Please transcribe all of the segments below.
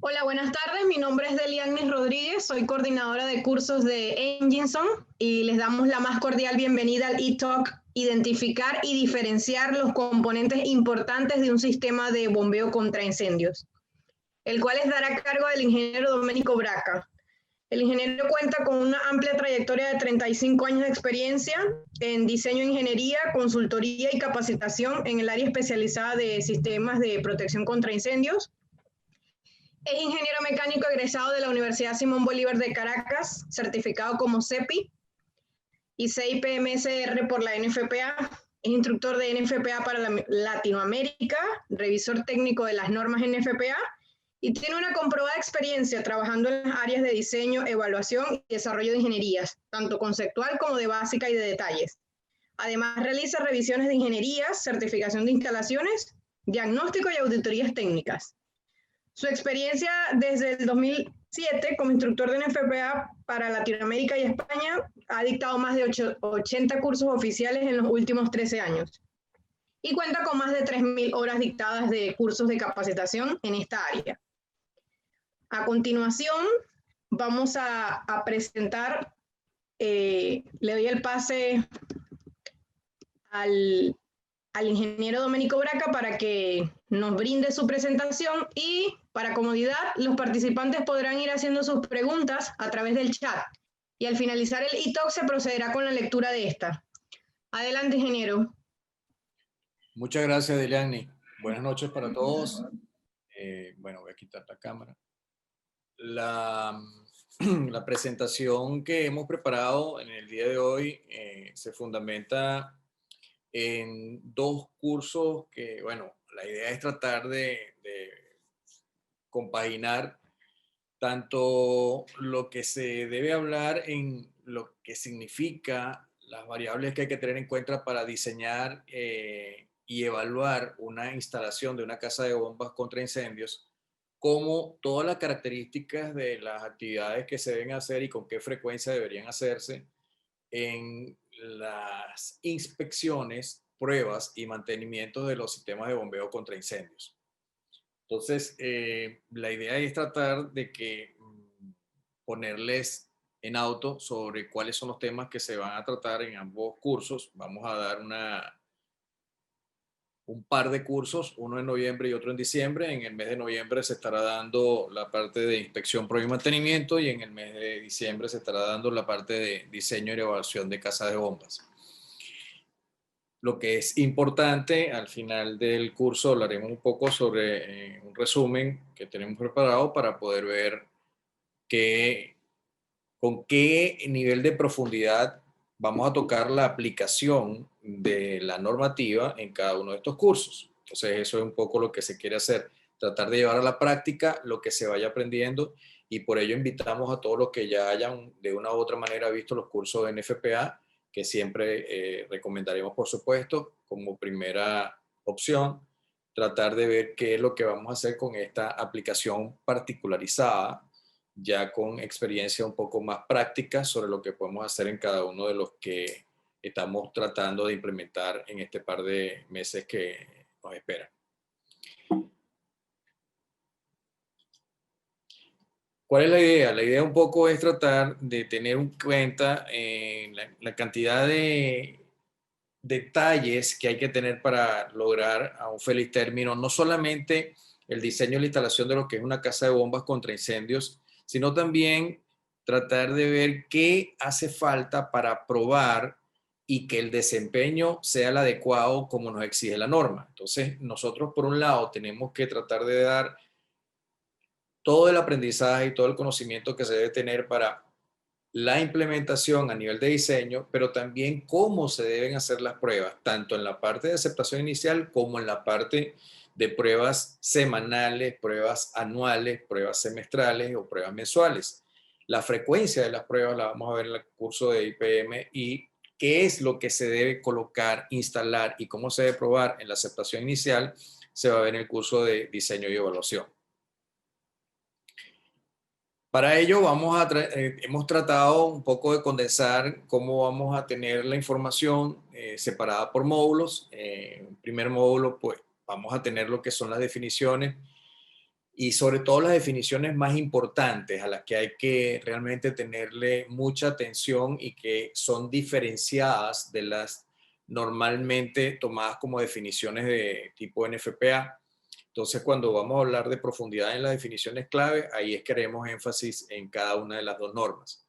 Hola, buenas tardes. Mi nombre es Delianis Rodríguez, soy coordinadora de cursos de Enginson y les damos la más cordial bienvenida al e-Talk Identificar y diferenciar los componentes importantes de un sistema de bombeo contra incendios, el cual estará a cargo del ingeniero Domenico Braca. El ingeniero cuenta con una amplia trayectoria de 35 años de experiencia en diseño, ingeniería, consultoría y capacitación en el área especializada de sistemas de protección contra incendios. Es ingeniero mecánico egresado de la Universidad Simón Bolívar de Caracas, certificado como CEPI y CIPMSR por la NFPA. Es instructor de NFPA para Latinoamérica, revisor técnico de las normas NFPA y tiene una comprobada experiencia trabajando en las áreas de diseño, evaluación y desarrollo de ingenierías, tanto conceptual como de básica y de detalles. Además, realiza revisiones de ingenierías, certificación de instalaciones, diagnóstico y auditorías técnicas. Su experiencia desde el 2007 como instructor de NFPA para Latinoamérica y España ha dictado más de 80 cursos oficiales en los últimos 13 años y cuenta con más de 3.000 horas dictadas de cursos de capacitación en esta área. A continuación, vamos a presentar, le doy el pase al ingeniero Domenico Braca para que nos brinde su presentación y para comodidad los participantes podrán ir haciendo sus preguntas a través del chat y al finalizar el e-talk se procederá con la lectura de esta. Adelante, ingeniero. Muchas gracias, Deliani. Buenas noches para todos. Bueno, voy a quitar la cámara. La presentación que hemos preparado en el día de hoy se fundamenta en dos cursos que, bueno, la idea es tratar de compaginar tanto lo que se debe hablar en lo que significa las variables que hay que tener en cuenta para diseñar y evaluar una instalación de una casa de bombas contra incendios, como todas las características de las actividades que se deben hacer y con qué frecuencia deberían hacerse en las inspecciones, pruebas y mantenimiento de los sistemas de bombeo contra incendios. Entonces, la idea es tratar de que ponerles en auto sobre cuáles son los temas que se van a tratar en ambos cursos. Vamos a dar un par de cursos, uno en noviembre y otro en diciembre. En el mes de noviembre se estará dando la parte de inspección, prueba y mantenimiento y en el mes de diciembre se estará dando la parte de diseño y evaluación de casas de bombas. Lo que es importante, al final del curso hablaremos un poco sobre un resumen que tenemos preparado para poder ver con qué nivel de profundidad vamos a tocar la aplicación de la normativa en cada uno de estos cursos. Entonces eso es un poco lo que se quiere hacer, tratar de llevar a la práctica lo que se vaya aprendiendo y por ello invitamos a todos los que ya hayan de una u otra manera visto los cursos de NFPA, que siempre recomendaremos por supuesto como primera opción, tratar de ver qué es lo que vamos a hacer con esta aplicación particularizada ya con experiencia un poco más práctica sobre lo que podemos hacer en cada uno de los que estamos tratando de implementar en este par de meses que nos esperan. ¿Cuál es la idea? La idea un poco es tratar de tener en cuenta la cantidad de detalles que hay que tener para lograr a un feliz término, no solamente el diseño y la instalación de lo que es una casa de bombas contra incendios, sino también tratar de ver qué hace falta para probar y que el desempeño sea el adecuado como nos exige la norma. Entonces, nosotros por un lado tenemos que tratar de dar todo el aprendizaje y todo el conocimiento que se debe tener para la implementación a nivel de diseño, pero también cómo se deben hacer las pruebas, tanto en la parte de aceptación inicial como en la parte de pruebas semanales, pruebas anuales, pruebas semestrales o pruebas mensuales. La frecuencia de las pruebas la vamos a ver en el curso de IPM y qué es lo que se debe colocar, instalar y cómo se debe probar en la aceptación inicial se va a ver en el curso de diseño y evaluación. Para ello hemos tratado un poco de condensar cómo vamos a tener la información separada por módulos. En el primer módulo, pues vamos a tener lo que son las definiciones y sobre todo las definiciones más importantes a las que hay que realmente tenerle mucha atención y que son diferenciadas de las normalmente tomadas como definiciones de tipo NFPA. Entonces, cuando vamos a hablar de profundidad en las definiciones clave, ahí es que haremos énfasis en cada una de las dos normas.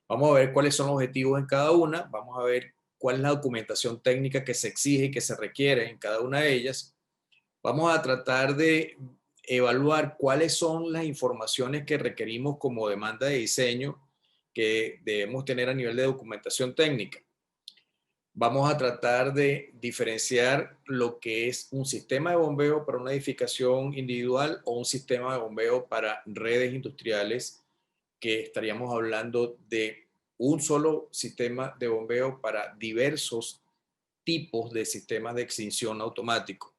Vamos a ver cuáles son los objetivos en cada una, vamos a ver cuál es la documentación técnica que se exige y que se requiere en cada una de ellas. Vamos a tratar de evaluar cuáles son las informaciones que requerimos como demanda de diseño que debemos tener a nivel de documentación técnica. Vamos a tratar de diferenciar lo que es un sistema de bombeo para una edificación individual o un sistema de bombeo para redes industriales, que estaríamos hablando de un solo sistema de bombeo para diversos tipos de sistemas de extinción automático.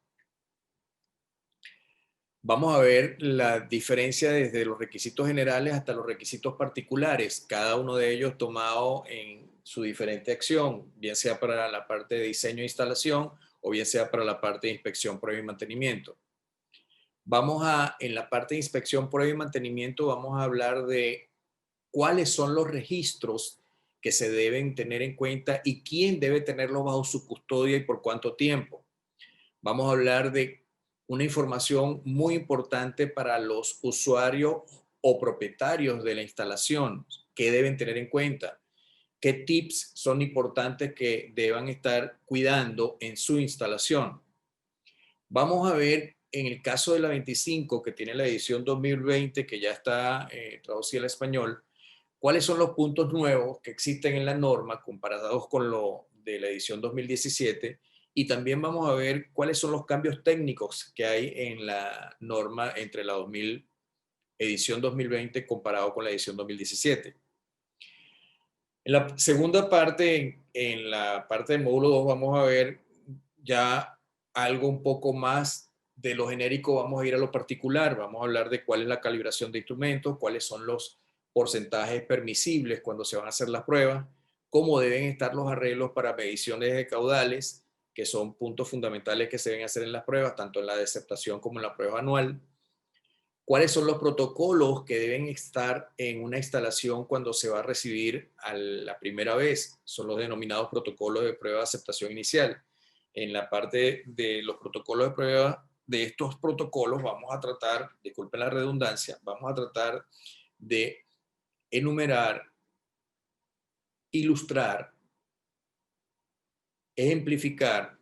Vamos a ver la diferencia desde los requisitos generales hasta los requisitos particulares, cada uno de ellos tomado en su diferente acción, bien sea para la parte de diseño e instalación o bien sea para la parte de inspección, prueba y mantenimiento. En la parte de inspección, prueba y mantenimiento, vamos a hablar de cuáles son los registros que se deben tener en cuenta y quién debe tenerlos bajo su custodia y por cuánto tiempo. Vamos a hablar de una información muy importante para los usuarios o propietarios de la instalación que deben tener en cuenta. ¿Qué tips son importantes que deban estar cuidando en su instalación? Vamos a ver en el caso de la 25, que tiene la edición 2020, que ya está traducida al español, cuáles son los puntos nuevos que existen en la norma comparados con lo de la edición 2017, y también vamos a ver cuáles son los cambios técnicos que hay en la norma entre la edición 2020 comparado con la edición 2017. En la segunda parte, en la parte del módulo 2, vamos a ver ya algo un poco más de lo genérico, vamos a ir a lo particular, vamos a hablar de cuál es la calibración de instrumentos, cuáles son los porcentajes permisibles cuando se van a hacer las pruebas, cómo deben estar los arreglos para mediciones de caudales, que son puntos fundamentales que se deben hacer en las pruebas, tanto en la de aceptación como en la prueba anual. ¿Cuáles son los protocolos que deben estar en una instalación cuando se va a recibir a la primera vez? Son los denominados protocolos de prueba de aceptación inicial. En la parte de los protocolos de prueba, de estos protocolos vamos a tratar, disculpen la redundancia, vamos a tratar de enumerar, ilustrar, ejemplificar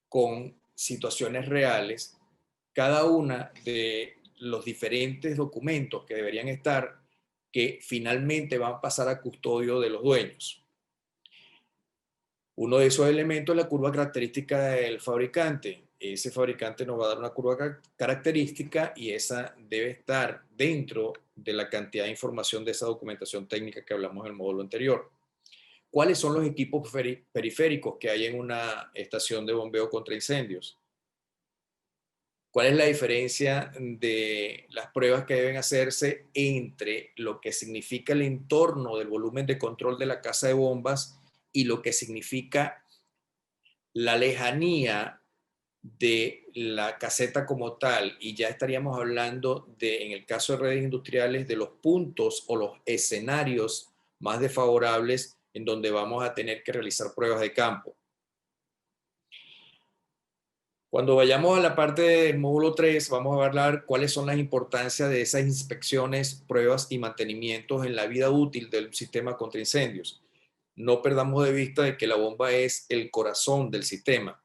con situaciones reales cada una de los diferentes documentos que deberían estar, que finalmente van a pasar a custodio de los dueños. Uno de esos elementos es la curva característica del fabricante. Ese fabricante nos va a dar una curva característica y esa debe estar dentro de la cantidad de información de esa documentación técnica que hablamos en el módulo anterior. ¿Cuáles son los equipos periféricos que hay en una estación de bombeo contra incendios? ¿Cuál es la diferencia de las pruebas que deben hacerse entre lo que significa el entorno del volumen de control de la casa de bombas y lo que significa la lejanía de la caseta como tal? Y ya estaríamos hablando de, en el caso de redes industriales, de los puntos o los escenarios más desfavorables en donde vamos a tener que realizar pruebas de campo. Cuando vayamos a la parte del módulo 3, vamos a hablar cuáles son las importancias de esas inspecciones, pruebas y mantenimientos en la vida útil del sistema contra incendios. No perdamos de vista de que la bomba es el corazón del sistema.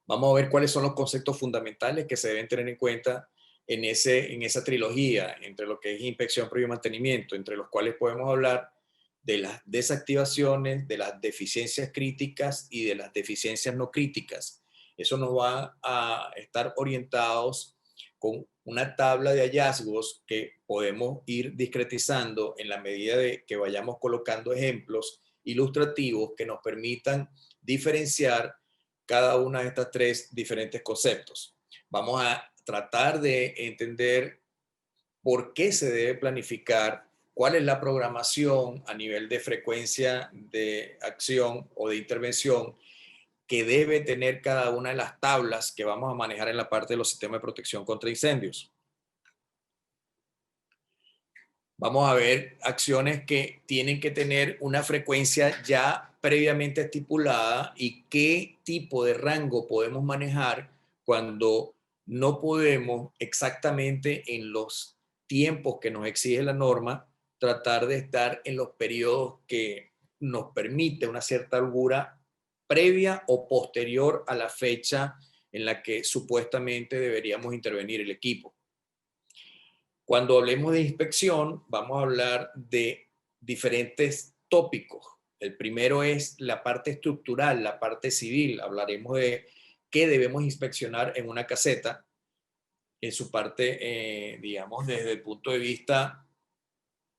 Vamos a ver cuáles son los conceptos fundamentales que se deben tener en cuenta en esa trilogía entre lo que es inspección, prueba y mantenimiento, entre los cuales podemos hablar de las desactivaciones, de las deficiencias críticas y de las deficiencias no críticas. Eso nos va a estar orientados con una tabla de hallazgos que podemos ir discretizando en la medida de que vayamos colocando ejemplos ilustrativos que nos permitan diferenciar cada una de estas tres diferentes conceptos. Vamos a tratar de entender por qué se debe planificar, cuál es la programación a nivel de frecuencia de acción o de intervención, que debe tener cada una de las tablas que vamos a manejar en la parte de los sistemas de protección contra incendios. Vamos a ver acciones que tienen que tener una frecuencia ya previamente estipulada y qué tipo de rango podemos manejar cuando no podemos exactamente en los tiempos que nos exige la norma tratar de estar en los periodos que nos permite una cierta holgura previa o posterior a la fecha en la que supuestamente deberíamos intervenir el equipo. Cuando hablemos de inspección, vamos a hablar de diferentes tópicos. El primero es la parte estructural, la parte civil. Hablaremos de qué debemos inspeccionar en una caseta, en su parte, digamos, desde el punto de vista,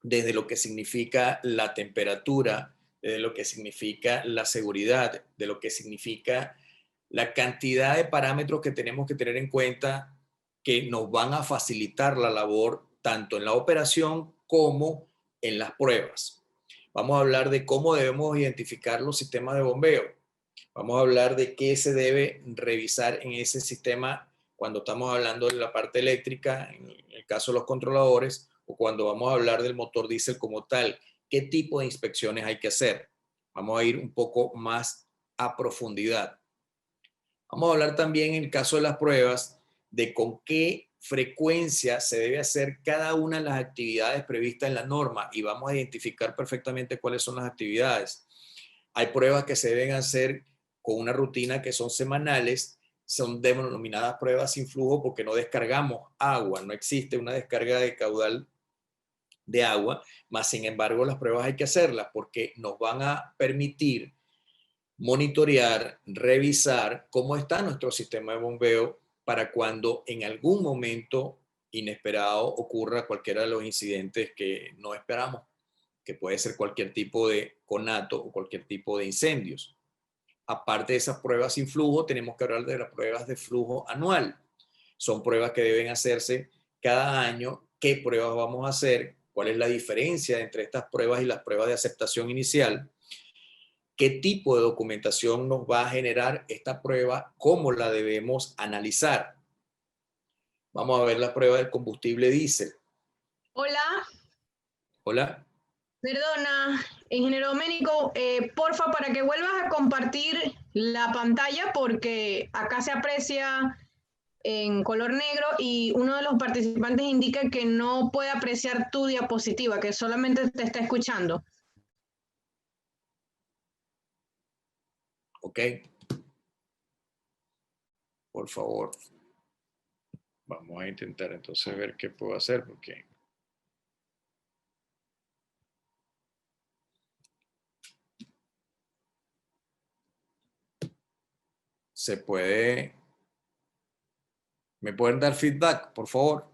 desde lo que significa la temperatura, desde lo que significa la seguridad, de lo que significa la cantidad de parámetros que tenemos que tener en cuenta que nos van a facilitar la labor tanto en la operación como en las pruebas. Vamos a hablar de cómo debemos identificar los sistemas de bombeo. Vamos a hablar de qué se debe revisar en ese sistema cuando estamos hablando de la parte eléctrica, en el caso de los controladores, o cuando vamos a hablar del motor diésel como tal, qué tipo de inspecciones hay que hacer. Vamos a ir un poco más a profundidad. Vamos a hablar también en el caso de las pruebas de con qué frecuencia se debe hacer cada una de las actividades previstas en la norma y vamos a identificar perfectamente cuáles son las actividades. Hay pruebas que se deben hacer con una rutina que son semanales, son denominadas pruebas sin flujo porque no descargamos agua, no existe una descarga de caudal de agua, más sin embargo las pruebas hay que hacerlas porque nos van a permitir monitorear, revisar cómo está nuestro sistema de bombeo para cuando en algún momento inesperado ocurra cualquiera de los incidentes que no esperamos, que puede ser cualquier tipo de conato o cualquier tipo de incendios. Aparte de esas pruebas sin flujo, tenemos que hablar de las pruebas de flujo anual. Son pruebas que deben hacerse cada año. ¿Qué pruebas vamos a hacer? ¿Cuál es la diferencia entre estas pruebas y las pruebas de aceptación inicial? ¿Qué tipo de documentación nos va a generar esta prueba? ¿Cómo la debemos analizar? Vamos a ver la prueba del combustible diésel. Hola. Hola. Perdona, ingeniero Doménico, porfa, para que vuelvas a compartir la pantalla porque acá se aprecia en color negro y uno de los participantes indica que no puede apreciar tu diapositiva, que solamente te está escuchando. Ok. Por favor. Vamos a intentar entonces ver qué puedo hacer porque se puede. ¿Me pueden dar feedback, por favor?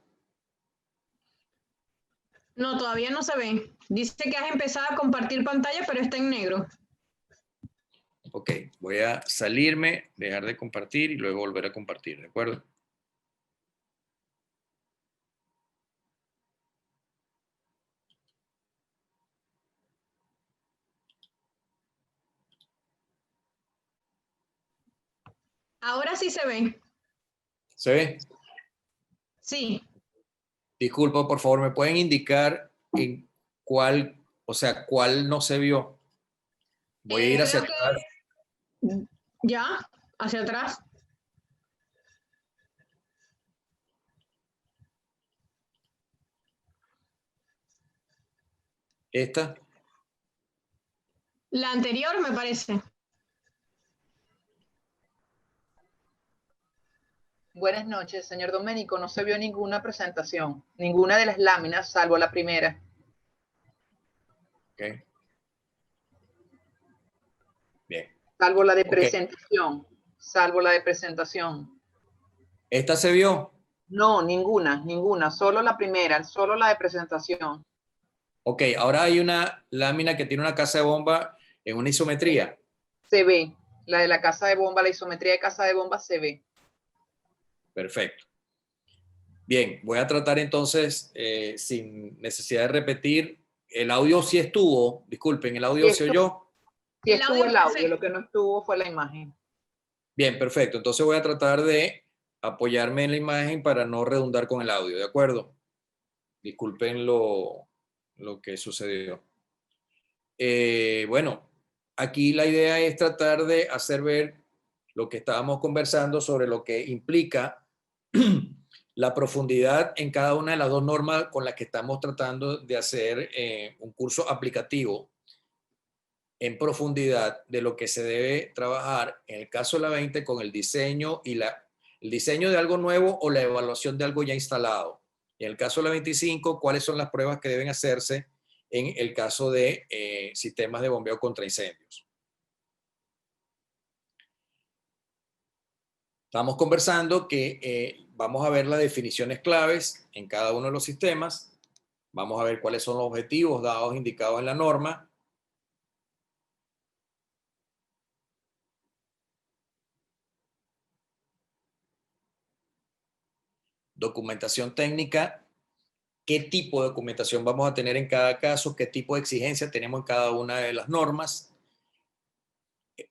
No, todavía no se ve. Dice que has empezado a compartir pantalla, pero está en negro. Ok, voy a salirme, dejar de compartir y luego volver a compartir, ¿de acuerdo? Ahora sí se ve. ¿Se ve? Sí. Disculpa, por favor, ¿me pueden indicar en cuál, o sea, cuál no se vio? Voy a ir hacia atrás. Ya, hacia atrás. ¿Esta? La anterior, me parece. Buenas noches, señor Doménico. No se vio ninguna presentación, ninguna de las láminas, salvo la primera. Ok. Bien. Salvo la de presentación. Salvo la de presentación. ¿Esta se vio? No, ninguna. Solo la primera, solo la de presentación. Ok, ahora hay una lámina que tiene una casa de bomba en una isometría. Se ve. La de la casa de bomba, la isometría de casa de bomba se ve. Perfecto. Bien, voy a tratar entonces, sin necesidad de repetir, el audio sí estuvo, disculpen, el audio se oyó. Sí estuvo el audio, lo que no estuvo fue la imagen. Bien, perfecto. Entonces voy a tratar de apoyarme en la imagen para no redundar con el audio, ¿de acuerdo? Disculpen lo que sucedió. Bueno, aquí la idea es tratar de hacer ver lo que estábamos conversando sobre lo que implica la profundidad en cada una de las dos normas con las que estamos tratando de hacer un curso aplicativo en profundidad de lo que se debe trabajar en el caso de la 20 con el diseño y el diseño de algo nuevo o la evaluación de algo ya instalado. En el caso de la 25, cuáles son las pruebas que deben hacerse en el caso de sistemas de bombeo contra incendios. Estamos conversando que vamos a ver las definiciones claves en cada uno de los sistemas. Vamos a ver cuáles son los objetivos dados indicados en la norma. Documentación técnica, qué tipo de documentación vamos a tener en cada caso, qué tipo de exigencia tenemos en cada una de las normas,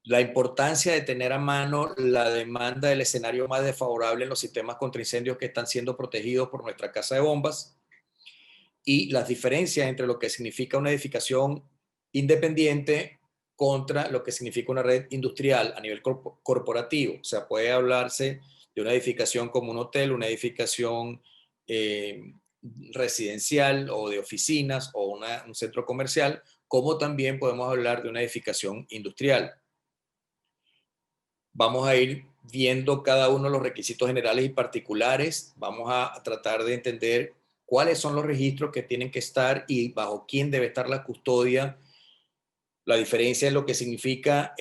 la importancia de tener a mano la demanda del escenario más desfavorable en los sistemas contra incendios que están siendo protegidos por nuestra casa de bombas y las diferencias entre lo que significa una edificación independiente contra lo que significa una red industrial a nivel corporativo. O sea, puede hablarse de una edificación como un hotel, una edificación residencial o de oficinas o un centro comercial, como también podemos hablar de una edificación industrial. Vamos a ir viendo cada uno de los requisitos generales y particulares. Vamos a tratar de entender cuáles son los registros que tienen que estar y bajo quién debe estar la custodia. La diferencia es lo que significa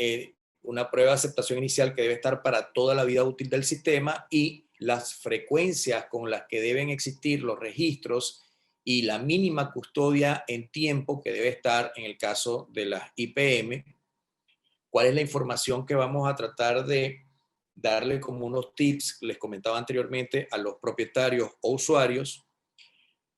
una prueba de aceptación inicial que debe estar para toda la vida útil del sistema y las frecuencias con las que deben existir los registros y la mínima custodia en tiempo que debe estar en el caso de las IPM. ¿Cuál es la información que vamos a tratar de darle como unos tips, les comentaba anteriormente, a los propietarios o usuarios?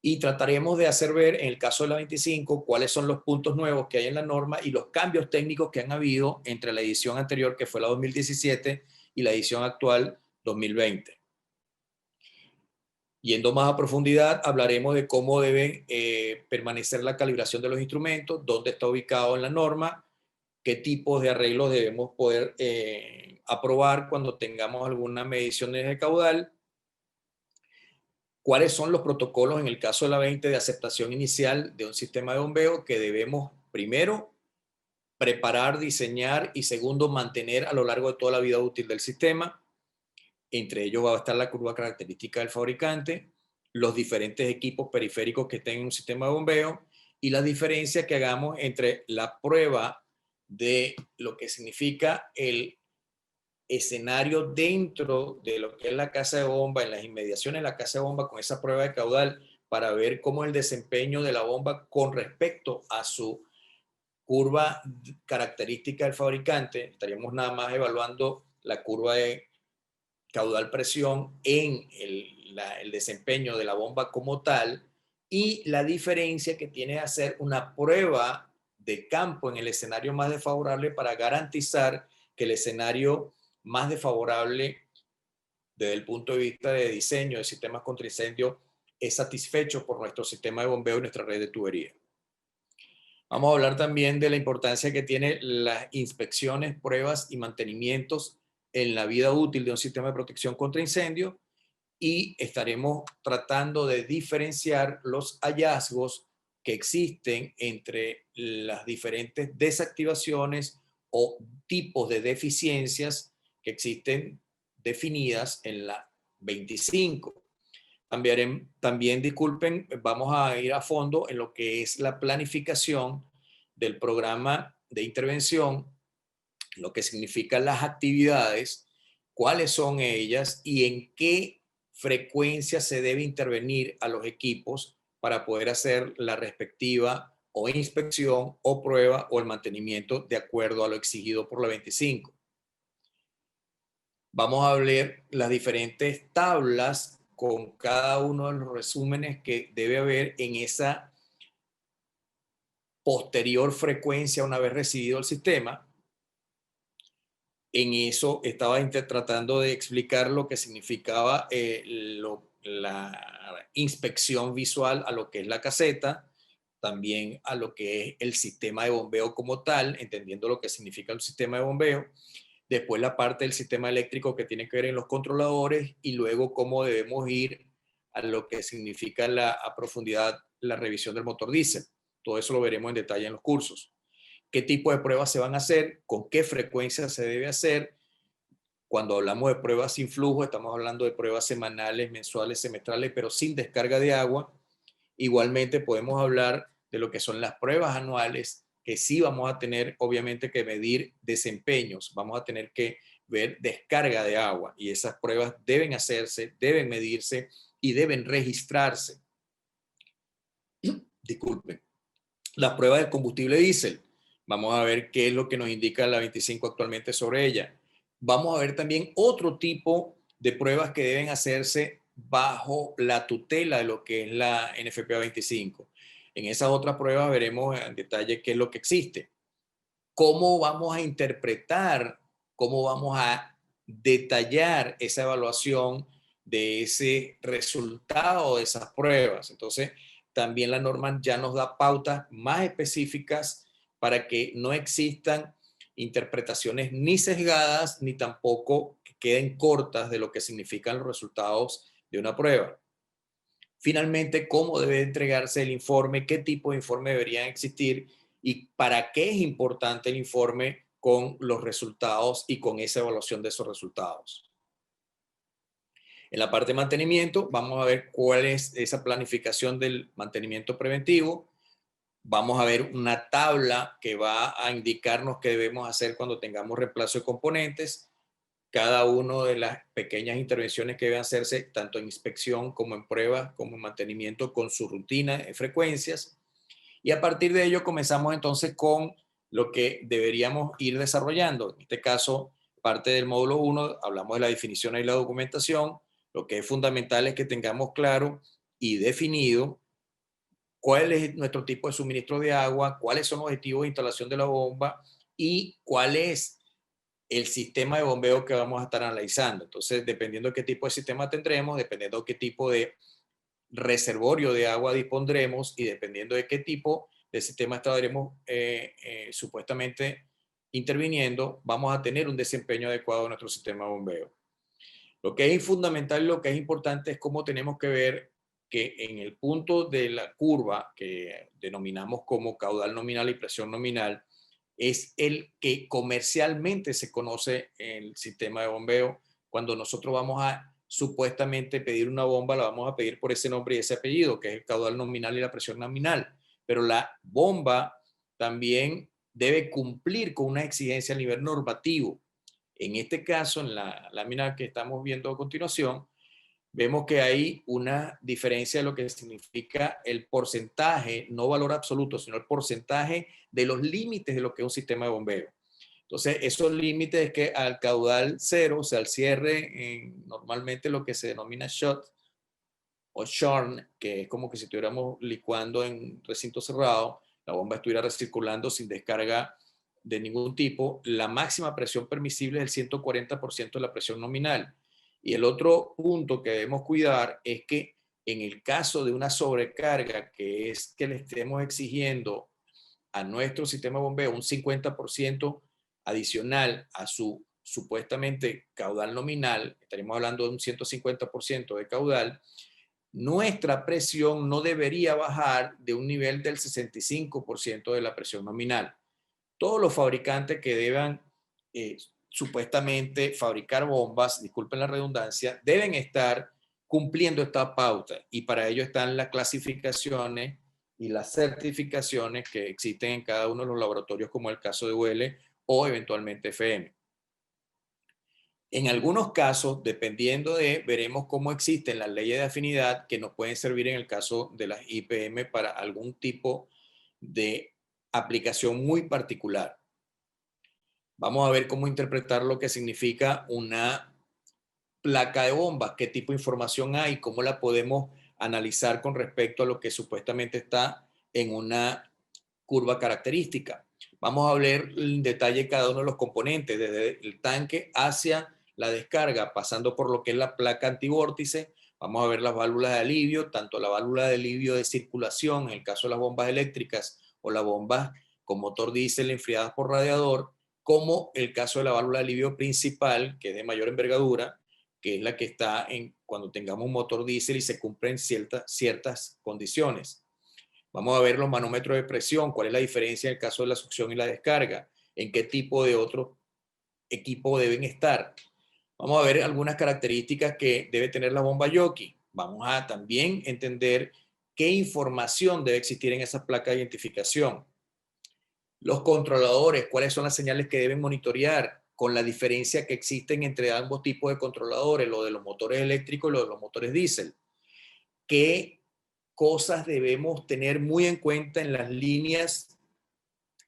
Y trataremos de hacer ver, en el caso de la 25, cuáles son los puntos nuevos que hay en la norma y los cambios técnicos que han habido entre la edición anterior, que fue la 2017, y la edición actual 2020. Yendo más a profundidad, hablaremos de cómo debe permanecer la calibración de los instrumentos, dónde está ubicado en la norma, qué tipos de arreglos debemos poder aprobar cuando tengamos alguna medición de caudal, cuáles son los protocolos en el caso de la 20 de aceptación inicial de un sistema de bombeo que debemos, primero, preparar, diseñar y segundo, mantener a lo largo de toda la vida útil del sistema. Entre ellos va a estar la curva característica del fabricante, los diferentes equipos periféricos que tengan un sistema de bombeo y la diferencia que hagamos entre la prueba de lo que significa el escenario dentro de lo que es la casa de bomba, en las inmediaciones de la casa de bomba, con esa prueba de caudal, para ver cómo es el desempeño de la bomba con respecto a su curva característica del fabricante. Estaríamos nada más evaluando la curva de caudal presión en el desempeño de la bomba como tal y la diferencia que tiene de hacer una prueba de campo en el escenario más desfavorable para garantizar que el escenario más desfavorable desde el punto de vista de diseño de sistemas contra incendio es satisfecho por nuestro sistema de bombeo y nuestra red de tubería. Vamos a hablar también de la importancia que tiene las inspecciones, pruebas y mantenimientos en la vida útil de un sistema de protección contra incendio y estaremos tratando de diferenciar los hallazgos que existen entre las diferentes desactivaciones o tipos de deficiencias que existen definidas en la 25. También, disculpen, vamos a ir a fondo en lo que es la planificación del programa de intervención, lo que significan las actividades, cuáles son ellas y en qué frecuencia se debe intervenir a los equipos para poder hacer la respectiva o inspección o prueba o el mantenimiento de acuerdo a lo exigido por la 25. Vamos a ver las diferentes tablas con cada uno de los resúmenes que debe haber en esa posterior frecuencia una vez recibido el sistema. En eso estaba tratando de explicar lo que significaba la inspección visual a lo que es la caseta, también a lo que es el sistema de bombeo como tal, entendiendo lo que significa el sistema de bombeo. Después la parte del sistema eléctrico que tiene que ver en los controladores y luego cómo debemos ir a lo que significa a profundidad la revisión del motor diésel. Todo eso lo veremos en detalle en los cursos. ¿Qué tipo de pruebas se van a hacer? ¿Con qué frecuencia se debe hacer? Cuando hablamos de pruebas sin flujo, estamos hablando de pruebas semanales, mensuales, semestrales, pero sin descarga de agua. Igualmente podemos hablar de lo que son las pruebas anuales, que sí vamos a tener obviamente que medir desempeños, vamos a tener que ver descarga de agua y esas pruebas deben hacerse, deben medirse y deben registrarse. Disculpen. Las pruebas del combustible diésel, vamos a ver qué es lo que nos indica la 25 actualmente sobre ella. Vamos a ver también otro tipo de pruebas que deben hacerse bajo la tutela de lo que es la NFPA 25. En esas otras pruebas veremos en detalle qué es lo que existe. Cómo vamos a interpretar, cómo vamos a detallar esa evaluación de ese resultado de esas pruebas. Entonces, también la norma ya nos da pautas más específicas para que no existan interpretaciones ni sesgadas ni tampoco que queden cortas de lo que significan los resultados de una prueba. Finalmente, cómo debe entregarse el informe, qué tipo de informe deberían existir y para qué es importante el informe con los resultados y con esa evaluación de esos resultados. En la parte de mantenimiento, vamos a ver cuál es esa planificación del mantenimiento preventivo. Vamos a ver una tabla que va a indicarnos qué debemos hacer cuando tengamos reemplazo de componentes. Cada una de las pequeñas intervenciones que deben hacerse, tanto en inspección como en pruebas, como en mantenimiento, con su rutina de frecuencias. Y a partir de ello comenzamos entonces con lo que deberíamos ir desarrollando. En este caso, parte del módulo 1, hablamos de la definición y la documentación. Lo que es fundamental es que tengamos claro y definido cuál es nuestro tipo de suministro de agua, cuáles son los objetivos de instalación de la bomba y cuál es el sistema de bombeo que vamos a estar analizando. Entonces, dependiendo de qué tipo de sistema tendremos, dependiendo de qué tipo de reservorio de agua dispondremos y dependiendo de qué tipo de sistema estaremos supuestamente interviniendo, vamos a tener un desempeño adecuado de nuestro sistema de bombeo. Lo que es fundamental y lo que es importante es cómo tenemos que ver que en el punto de la curva que denominamos como caudal nominal y presión nominal, es el que comercialmente se conoce el sistema de bombeo. Cuando nosotros vamos a supuestamente pedir una bomba, la vamos a pedir por ese nombre y ese apellido, que es el caudal nominal y la presión nominal. Pero la bomba también debe cumplir con una exigencia a nivel normativo. En este caso, en la lámina que estamos viendo a continuación, vemos que hay una diferencia de lo que significa el porcentaje, no valor absoluto, sino el porcentaje de los límites de lo que es un sistema de bombeo. Entonces, esos límites es que al caudal cero, o sea, al cierre, normalmente lo que se denomina shot o shorn, que es como que si estuviéramos licuando en recinto cerrado, la bomba estuviera recirculando sin descarga de ningún tipo, la máxima presión permisible es el 140% de la presión nominal. Y el otro punto que debemos cuidar es que en el caso de una sobrecarga, que es que le estemos exigiendo a nuestro sistema de bombeo un 50% adicional a su supuestamente caudal nominal, estaremos hablando de un 150% de caudal, nuestra presión no debería bajar de un nivel del 65% de la presión nominal. Todos los fabricantes que deban supuestamente fabricar bombas, disculpen la redundancia, deben estar cumpliendo esta pauta y para ello están las clasificaciones y las certificaciones que existen en cada uno de los laboratorios, como el caso de UL o eventualmente FM. En algunos casos, dependiendo veremos cómo existen las leyes de afinidad que nos pueden servir en el caso de las IPM para algún tipo de aplicación muy particular. Vamos a ver cómo interpretar lo que significa una placa de bomba, qué tipo de información hay, cómo la podemos analizar con respecto a lo que supuestamente está en una curva característica. Vamos a ver en detalle cada uno de los componentes, desde el tanque hacia la descarga, pasando por lo que es la placa antivórtice. Vamos a ver las válvulas de alivio, tanto la válvula de alivio de circulación, en el caso de las bombas eléctricas, o las bombas con motor diésel enfriadas por radiador, como el caso de la válvula de alivio principal, que es de mayor envergadura, que es la que está cuando tengamos un motor diésel y se cumplen ciertas condiciones. Vamos a ver los manómetros de presión, cuál es la diferencia en el caso de la succión y la descarga, en qué tipo de otro equipo deben estar. Vamos a ver algunas características que debe tener la bomba jockey. Vamos a también entender qué información debe existir en esa placa de identificación. Los controladores, cuáles son las señales que deben monitorear, con la diferencia que existen entre ambos tipos de controladores, lo de los motores eléctricos y lo de los motores diésel. ¿Qué cosas debemos tener muy en cuenta en las líneas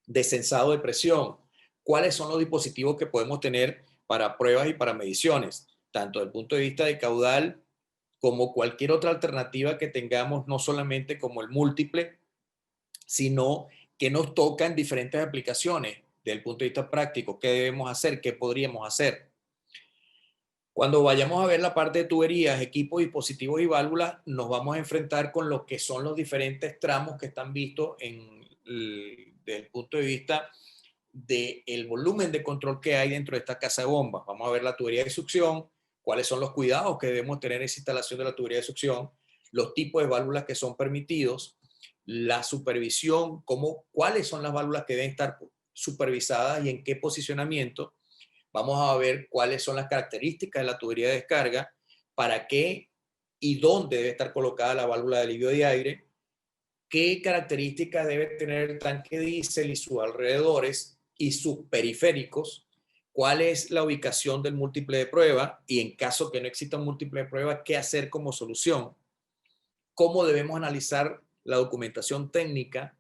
de sensado de presión? ¿Cuáles son los dispositivos que podemos tener para pruebas y para mediciones? Tanto desde el punto de vista de caudal como cualquier otra alternativa que tengamos, no solamente como el múltiple, sino que nos toca en diferentes aplicaciones desde el punto de vista práctico. ¿Qué debemos hacer? ¿Qué podríamos hacer? Cuando vayamos a ver la parte de tuberías, equipos, dispositivos y válvulas, nos vamos a enfrentar con lo que son los diferentes tramos que están vistos desde el punto de vista del volumen de control que hay dentro de esta casa de bombas. Vamos a ver la tubería de succión, cuáles son los cuidados que debemos tener en esa instalación de la tubería de succión, los tipos de válvulas que son permitidos, la supervisión, cuáles son las válvulas que deben estar supervisadas y en qué posicionamiento. Vamos a ver cuáles son las características de la tubería de descarga, para qué y dónde debe estar colocada la válvula de alivio de aire, qué características debe tener el tanque diésel y sus alrededores y sus periféricos, cuál es la ubicación del múltiple de prueba y en caso que no exista un múltiple de prueba, qué hacer como solución, cómo debemos analizar la documentación técnica,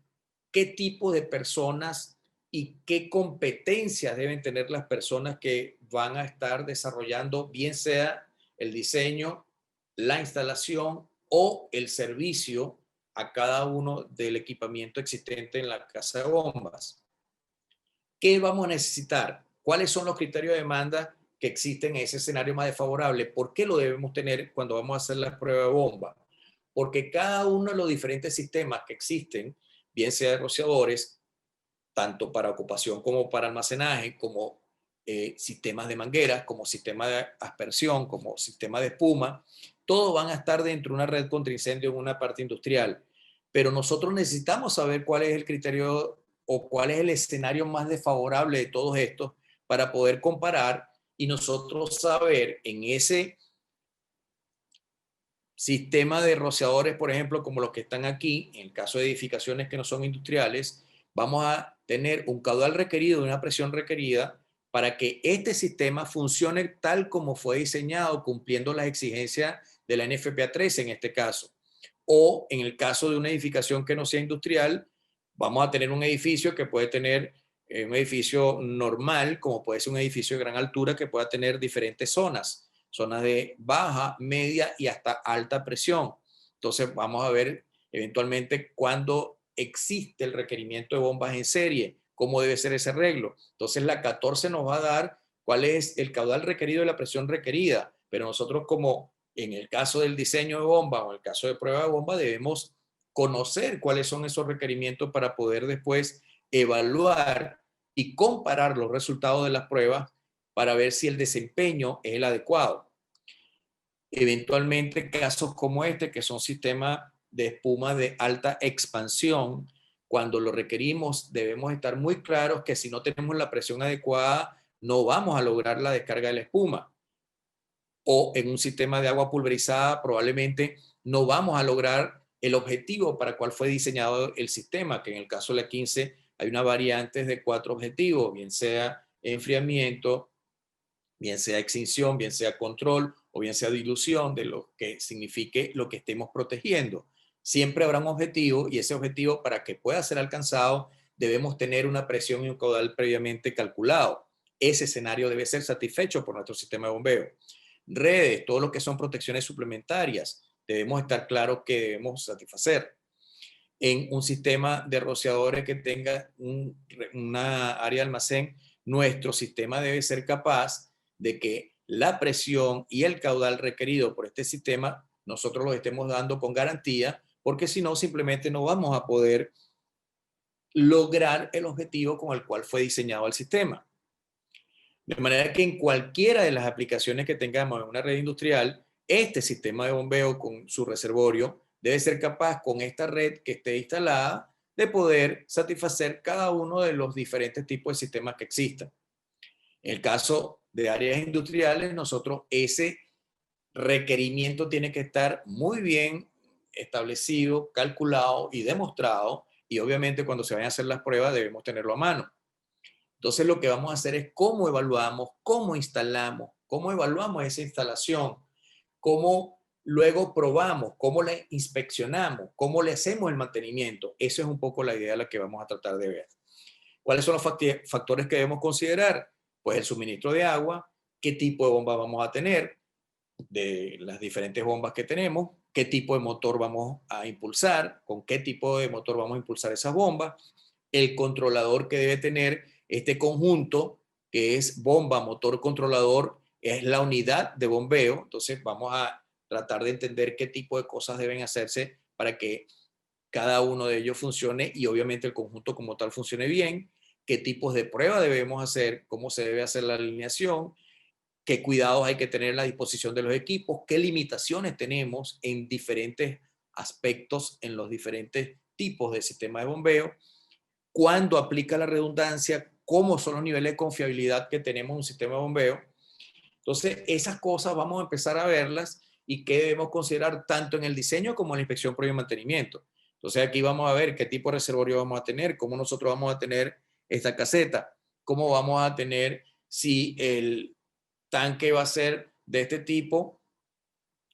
qué tipo de personas y qué competencias deben tener las personas que van a estar desarrollando, bien sea el diseño, la instalación o el servicio a cada uno del equipamiento existente en la casa de bombas. ¿Qué vamos a necesitar? ¿Cuáles son los criterios de demanda que existen en ese escenario más desfavorable? ¿Por qué lo debemos tener cuando vamos a hacer la prueba de bomba? Porque cada uno de los diferentes sistemas que existen, bien sea de rociadores, tanto para ocupación como para almacenaje, como sistemas de mangueras, como sistema de aspersión, como sistema de espuma, todos van a estar dentro de una red contra incendio en una parte industrial. Pero nosotros necesitamos saber cuál es el criterio o cuál es el escenario más desfavorable de todos estos para poder comparar y nosotros saber en ese sistema de rociadores, por ejemplo, como los que están aquí, en el caso de edificaciones que no son industriales, vamos a tener un caudal requerido y una presión requerida para que este sistema funcione tal como fue diseñado, cumpliendo las exigencias de la NFPA 13 en este caso. O en el caso de una edificación que no sea industrial, vamos a tener un edificio que puede tener un edificio normal, como puede ser un edificio de gran altura que pueda tener diferentes zonas de baja, media y hasta alta presión. Entonces vamos a ver eventualmente cuando existe el requerimiento de bombas en serie, cómo debe ser ese arreglo. Entonces la 14 nos va a dar cuál es el caudal requerido y la presión requerida, pero nosotros, como en el caso del diseño de bomba o en el caso de prueba de bomba, debemos conocer cuáles son esos requerimientos para poder después evaluar y comparar los resultados de las pruebas para ver si el desempeño es el adecuado. Eventualmente, casos como este, que son sistemas de espuma de alta expansión, cuando lo requerimos, debemos estar muy claros que si no tenemos la presión adecuada, no vamos a lograr la descarga de la espuma. O en un sistema de agua pulverizada, probablemente no vamos a lograr el objetivo para el cual fue diseñado el sistema, que en el caso de la 15 hay una variante de 4 objetivos, bien sea enfriamiento, bien sea extinción, bien sea control o bien sea dilución de lo que signifique lo que estemos protegiendo. Siempre habrá un objetivo y ese objetivo, para que pueda ser alcanzado, debemos tener una presión y un caudal previamente calculado. Ese escenario debe ser satisfecho por nuestro sistema de bombeo. Redes, todo lo que son protecciones suplementarias, debemos estar claros que debemos satisfacer. en un sistema de rociadores que tenga una área de almacén, nuestro sistema debe ser capaz de que la presión y el caudal requerido por este sistema nosotros los estemos dando con garantía, porque si no, simplemente no vamos a poder lograr el objetivo con el cual fue diseñado el sistema. De manera que en cualquiera de las aplicaciones que tengamos en una red industrial, este sistema de bombeo con su reservorio debe ser capaz, con esta red que esté instalada, de poder satisfacer cada uno de los diferentes tipos de sistemas que existan. En el caso de áreas industriales, nosotros ese requerimiento tiene que estar muy bien establecido, calculado y demostrado, y obviamente cuando se vayan a hacer las pruebas debemos tenerlo a mano. Entonces lo que vamos a hacer es cómo evaluamos, cómo instalamos, cómo evaluamos esa instalación, cómo luego probamos, cómo la inspeccionamos, cómo le hacemos el mantenimiento. Eso es un poco la idea de la que vamos a tratar de ver. ¿Cuáles son los factores que debemos considerar? Pues el suministro de agua, qué tipo de bomba vamos a tener, de las diferentes bombas que tenemos, qué tipo de motor vamos a impulsar, con qué tipo de motor vamos a impulsar esas bombas, el controlador que debe tener este conjunto, que es bomba, motor, controlador, es la unidad de bombeo. Entonces vamos a tratar de entender qué tipo de cosas deben hacerse para que cada uno de ellos funcione y obviamente el conjunto como tal funcione bien, qué tipos de pruebas debemos hacer, cómo se debe hacer la alineación, qué cuidados hay que tener en la disposición de los equipos, qué limitaciones tenemos en diferentes aspectos, en los diferentes tipos de sistema de bombeo, cuándo aplica la redundancia, cómo son los niveles de confiabilidad que tenemos en un sistema de bombeo. Entonces, esas cosas vamos a empezar a verlas y qué debemos considerar tanto en el diseño como en la inspección previa y mantenimiento. Entonces, aquí vamos a ver qué tipo de reservorio vamos a tener, cómo nosotros vamos a tener esta caseta, cómo vamos a tener si el tanque va a ser de este tipo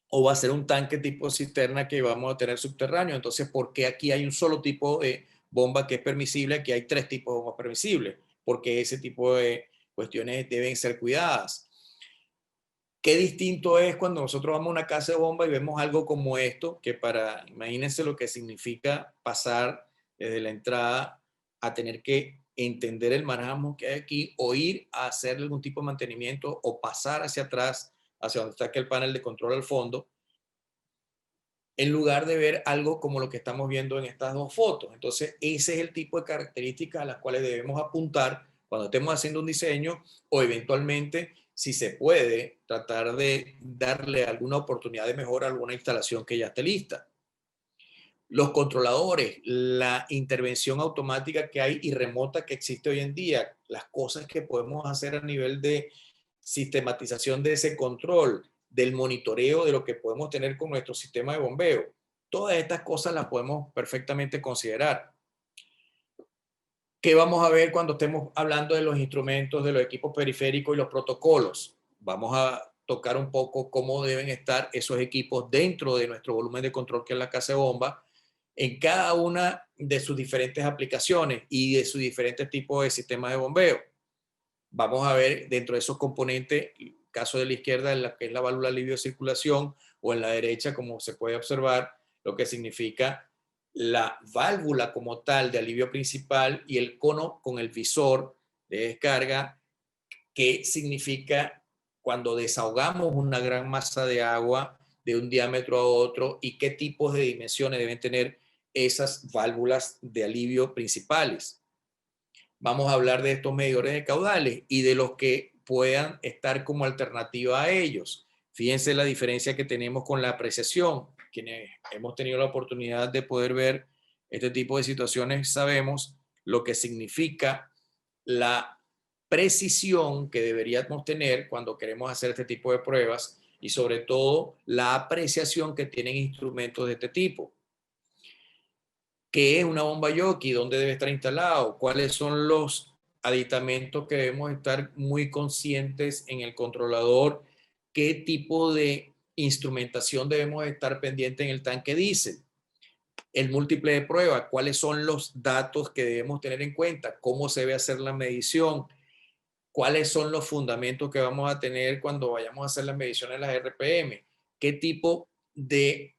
o va a ser un tanque tipo cisterna que vamos a tener subterráneo. Entonces, ¿por qué aquí hay un solo tipo de bomba que es permisible? Aquí hay 3 tipos de bombas permisibles, porque ese tipo de cuestiones deben ser cuidadas. Qué distinto es cuando nosotros vamos a una casa de bomba y vemos algo como esto, que imagínense lo que significa pasar desde la entrada a tener que entender el marasmo que hay aquí, o ir a hacer algún tipo de mantenimiento, o pasar hacia atrás, hacia donde está el panel de control al fondo, en lugar de ver algo como lo que estamos viendo en estas 2 fotos. Entonces, ese es el tipo de características a las cuales debemos apuntar cuando estemos haciendo un diseño, o eventualmente, si se puede, tratar de darle alguna oportunidad de mejora a alguna instalación que ya esté lista. Los controladores, la intervención automática que hay y remota que existe hoy en día, las cosas que podemos hacer a nivel de sistematización de ese control, del monitoreo de lo que podemos tener con nuestro sistema de bombeo. Todas estas cosas las podemos perfectamente considerar. ¿Qué vamos a ver cuando estemos hablando de los instrumentos, de los equipos periféricos y los protocolos? Vamos a tocar un poco cómo deben estar esos equipos dentro de nuestro volumen de control, que es la casa de bomba, en cada una de sus diferentes aplicaciones y de sus diferentes tipos de sistemas de bombeo. Vamos a ver dentro de esos componentes, el caso de la izquierda, en la que es la válvula de alivio de circulación, o en la derecha, como se puede observar, lo que significa la válvula como tal de alivio principal, y el cono con el visor de descarga, que significa cuando desahogamos una gran masa de agua de un diámetro a otro, y qué tipos de dimensiones deben tener esas válvulas de alivio principales. Vamos a hablar de estos medidores de caudales y de los que puedan estar como alternativa a ellos. Fíjense la diferencia que tenemos con la apreciación. Quienes hemos tenido la oportunidad de poder ver este tipo de situaciones sabemos lo que significa la precisión que deberíamos tener cuando queremos hacer este tipo de pruebas, y sobre todo la apreciación que tienen instrumentos de este tipo. ¿Qué es una bomba jockey? ¿Dónde debe estar instalado? ¿Cuáles son los aditamentos que debemos estar muy conscientes en el controlador? ¿Qué tipo de instrumentación debemos estar pendiente en el tanque diésel? El múltiple de prueba, ¿cuáles son los datos que debemos tener en cuenta? ¿Cómo se debe hacer la medición? ¿Cuáles son los fundamentos que vamos a tener cuando vayamos a hacer las mediciones de las RPM? ¿Qué tipo de,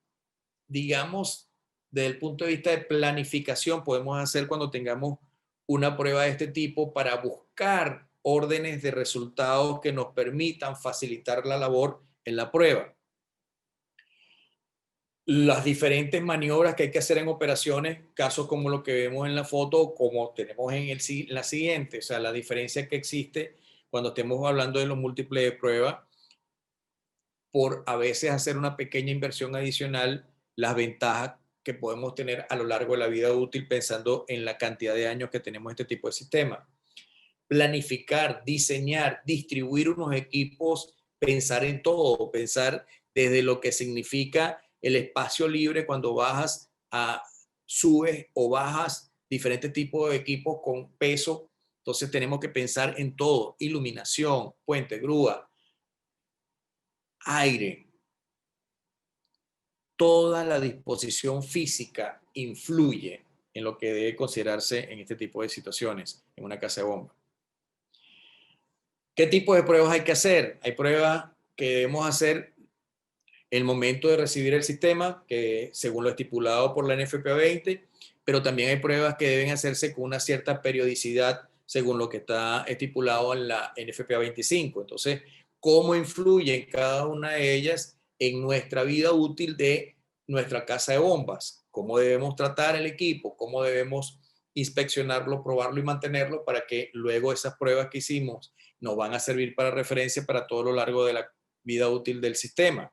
digamos, desde el punto de vista de planificación podemos hacer cuando tengamos una prueba de este tipo para buscar órdenes de resultados que nos permitan facilitar la labor en la prueba? Las diferentes maniobras que hay que hacer en operaciones, casos como lo que vemos en la foto, como tenemos en la siguiente, o sea, la diferencia que existe cuando estemos hablando de los múltiples de prueba, por a veces hacer una pequeña inversión adicional, las ventajas que podemos tener a lo largo de la vida útil pensando en la cantidad de años que tenemos este tipo de sistema. Planificar, diseñar, distribuir unos equipos, pensar en todo, pensar desde lo que significa el espacio libre cuando subes o bajas diferentes tipos de equipos con peso. Entonces tenemos que pensar en todo: iluminación, puente, grúa, aire. Toda la disposición física influye en lo que debe considerarse en este tipo de situaciones en una casa de bomba. ¿Qué tipo de pruebas hay que hacer? Hay pruebas que debemos hacer en el momento de recibir el sistema, que según lo estipulado por la NFPA 20, pero también hay pruebas que deben hacerse con una cierta periodicidad según lo que está estipulado en la NFPA 25. Entonces, ¿cómo influye cada una de ellas en nuestra vida útil de nuestra casa de bombas? ¿Cómo debemos tratar el equipo? ¿Cómo debemos inspeccionarlo, probarlo y mantenerlo para que luego esas pruebas que hicimos nos van a servir para referencia para todo lo largo de la vida útil del sistema?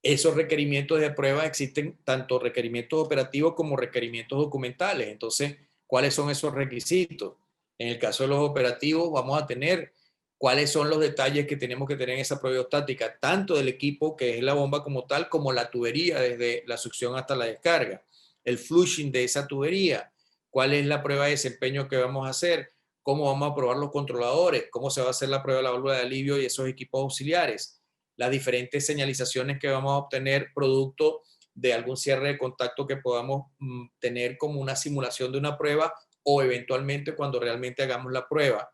Esos requerimientos de prueba existen tanto requerimientos operativos como requerimientos documentales. Entonces, ¿cuáles son esos requisitos? En el caso de los operativos, vamos a tener cuáles son los detalles que tenemos que tener en esa prueba estática, tanto del equipo que es la bomba como tal, como la tubería desde la succión hasta la descarga, el flushing de esa tubería, cuál es la prueba de desempeño que vamos a hacer, cómo vamos a probar los controladores, cómo se va a hacer la prueba de la válvula de alivio y esos equipos auxiliares, las diferentes señalizaciones que vamos a obtener producto de algún cierre de contacto que podamos tener como una simulación de una prueba o eventualmente cuando realmente hagamos la prueba.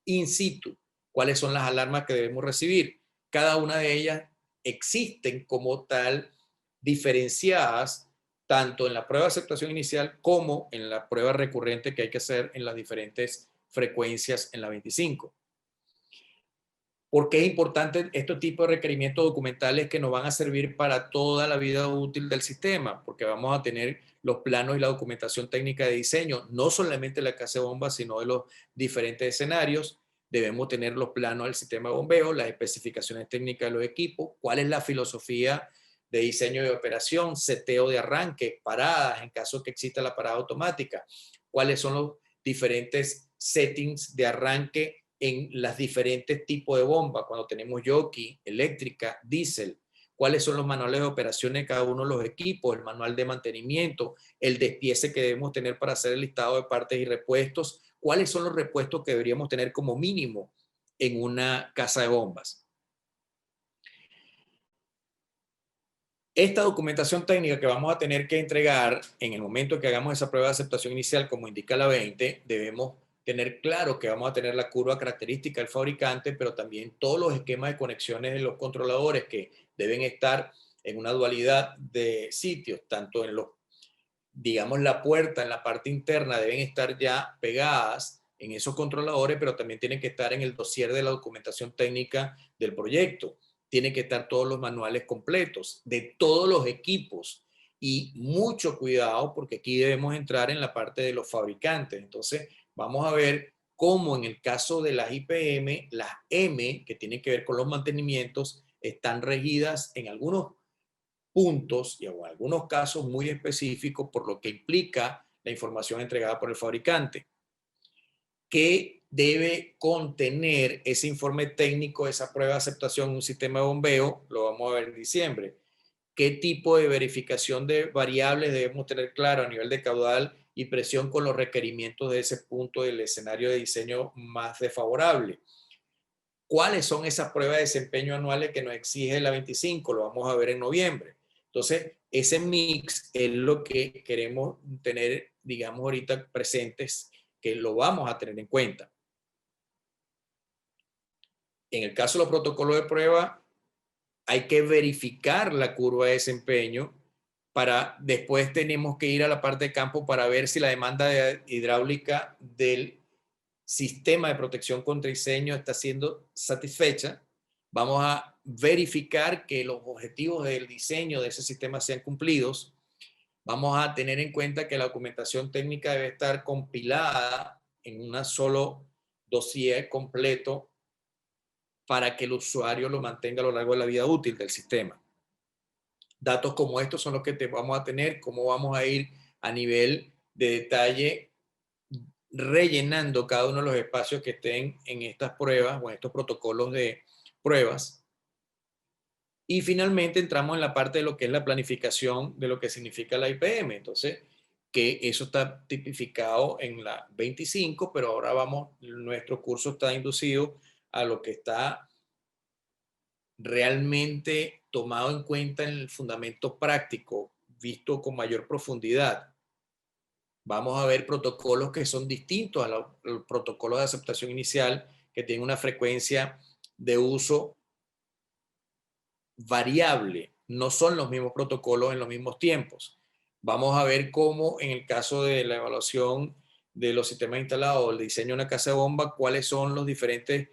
In situ, cuáles son las alarmas que debemos recibir. Cada una de ellas existen como tal diferenciadas tanto en la prueba de aceptación inicial como en la prueba recurrente que hay que hacer en las diferentes frecuencias en la 25. ¿Por qué es importante este tipo de requerimientos documentales que nos van a servir para toda la vida útil del sistema? Porque vamos a tener los planos y la documentación técnica de diseño, no solamente de la casa de bombas, sino de los diferentes escenarios. Debemos tener los planos del sistema de bombeo, las especificaciones técnicas de los equipos, cuál es la filosofía de diseño de operación, seteo de arranque, paradas en caso que exista la parada automática, cuáles son los diferentes settings de arranque en las diferentes tipos de bombas, cuando tenemos jockey, eléctrica, diésel, cuáles son los manuales de operaciones de cada uno de los equipos, el manual de mantenimiento, el despiece que debemos tener para hacer el listado de partes y repuestos, cuáles son los repuestos que deberíamos tener como mínimo en una casa de bombas. Esta documentación técnica que vamos a tener que entregar en el momento que hagamos esa prueba de aceptación inicial, como indica la 20, debemos tener claro que vamos a tener la curva característica del fabricante, pero también todos los esquemas de conexiones de los controladores que deben estar en una dualidad de sitios, tanto en los, digamos, la puerta, en la parte interna, deben estar ya pegadas en esos controladores, pero también tienen que estar en el dossier de la documentación técnica del proyecto. Tienen que estar todos los manuales completos de todos los equipos. Y mucho cuidado porque aquí debemos entrar en la parte de los fabricantes. Entonces, vamos a ver cómo en el caso de las IPM, las M, que tienen que ver con los mantenimientos, están regidas en algunos puntos y en algunos casos muy específicos por lo que implica la información entregada por el fabricante. ¿Qué debe contener ese informe técnico, esa prueba de aceptación en un sistema de bombeo? Lo vamos a ver en diciembre. ¿Qué tipo de verificación de variables debemos tener claro a nivel de caudal y presión con los requerimientos de ese punto del escenario de diseño más desfavorable? ¿Cuáles son esas pruebas de desempeño anuales que nos exige la 25? Lo vamos a ver en noviembre. Entonces, ese mix es lo que queremos tener, digamos, ahorita presentes, que lo vamos a tener en cuenta. En el caso de los protocolos de prueba, hay que verificar la curva de desempeño después tenemos que ir a la parte de campo para ver si la demanda hidráulica del sistema de protección contra incendios está siendo satisfecha. Vamos a verificar que los objetivos del diseño de ese sistema sean cumplidos. Vamos a tener en cuenta que la documentación técnica debe estar compilada en un solo dossier completo para que el usuario lo mantenga a lo largo de la vida útil del sistema. Datos como estos son los que vamos a tener, cómo vamos a ir a nivel de detalle rellenando cada uno de los espacios que estén en estas pruebas o en estos protocolos de pruebas. Y finalmente entramos en la parte de lo que es la planificación de lo que significa la IPM. Entonces, que eso está tipificado en la 25, pero ahora nuestro curso está inducido a lo que está realmente tomado en cuenta en el fundamento práctico, visto con mayor profundidad. Vamos a ver protocolos que son distintos a los protocolos de aceptación inicial, que tienen una frecuencia de uso variable. No son los mismos protocolos en los mismos tiempos. Vamos a ver cómo en el caso de la evaluación de los sistemas instalados o el diseño de una casa de bomba, cuáles son los diferentes